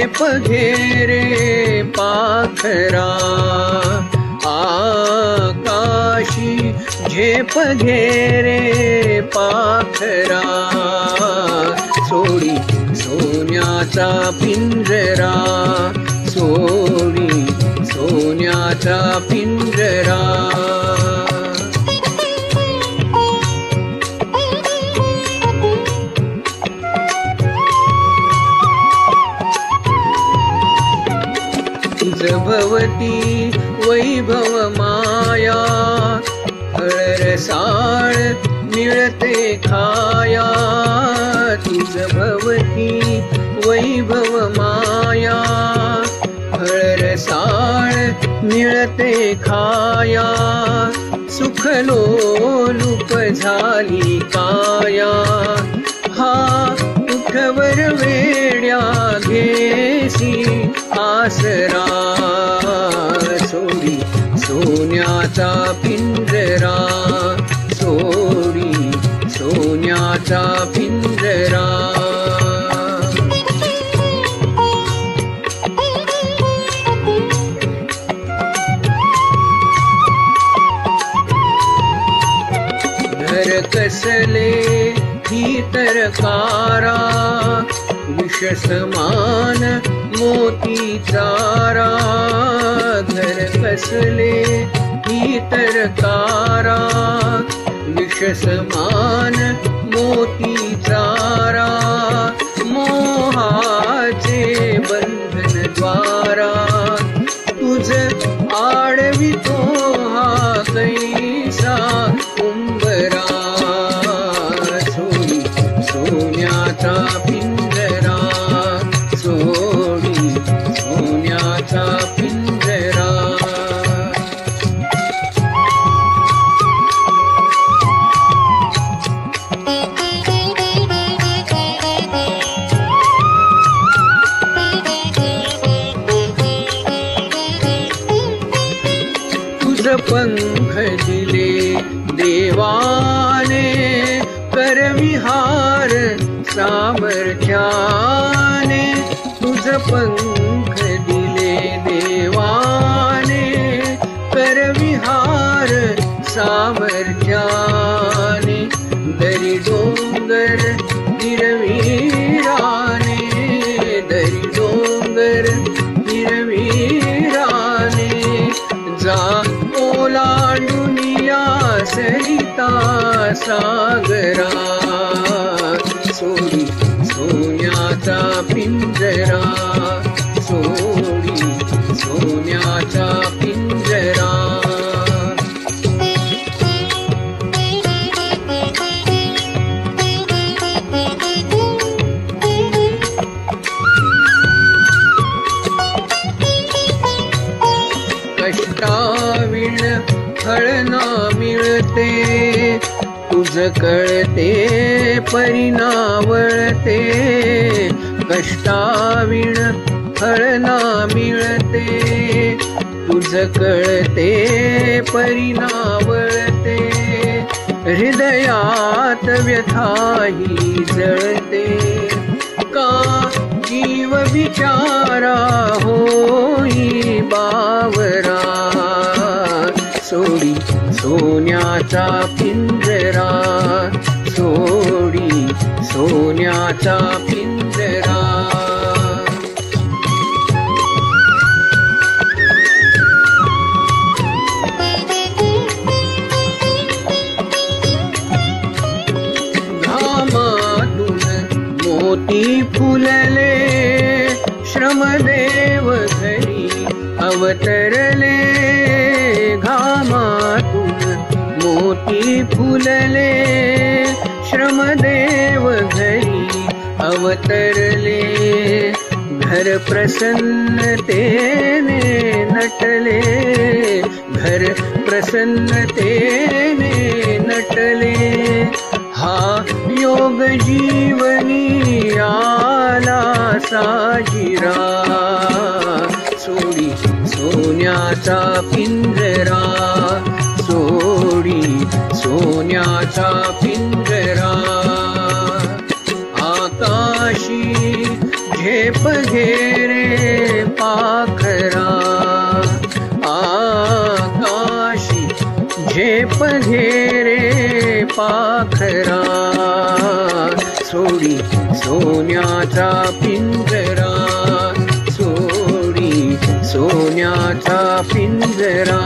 झेप घेरे पाखरा, आकाशी झेप घेरे पाखरा, सोडी सोन्याचा पिंजरा, सोडी सोन्याचा पिंजरा. तुझ भवती वैभव माया, हळरसाळ मिळते खाया. तुझ भवती वैभव माया, हळरसाळ मिळते खाया. सुखलोलुप झाली काया, हा उठवर वेड्या घेसी आसरा. सोडी सोन्याचा पिंजरा, सोडी सोन्याचा पिंजरा. घर कसले ही तरकारा, विष समान मोती चारा. घर कसले ही तरकारा, विष समान मोती चारा. मोहाचे बंधन द्वारा, तुझ आडवितो हा कैसा उंबरा. सोडी सोन्याचा पिंजरा, सोडी सोन्याचा पिंजरा. तुझ पंख दिले देवाने, करविहार सामर्थ्याने. तुझ पंख दिले देवाने, करविहार सामर्थ्याने. दरी डोंगर हिरवीराने, दरी डोंगर हिरवीराने. जा ओलांडुनिया सरिता सागरा. सोडी सोन्याचा पिंजरा, सोडी सोन्याचा पिंजरा. कष्टाविण फळ ना मिळते, तुझ कळते परिणावळते. कष्टाविण फळ ना मिळते, तुझ कळते परिणावळते. हृदयात व्यथाही जळते, का जीव विचारा होई बावरा. सोडी सोन्याचा पिंजरा, सोडी सोन्याचा पिंजरा. घामातून मोती फुलले, श्रमदेव घरी अवतरले. घामातून मोती फुलले, श्रमदेव घरी अवतरले. घर प्रसन्नतेने नटले, घर प्रसन्नतेने नटले. हा योग जीवनी आला साजिरा. सोडी सोन्याचा पिंजरा, सोडी सोन्याचा पिंजरा. आकाशी झेप घेरे पाखरा आकाशी झेप घेरे पाखरा सोडी सोन्याचा पिंजरा सोडी सोन्याचा पिंजरा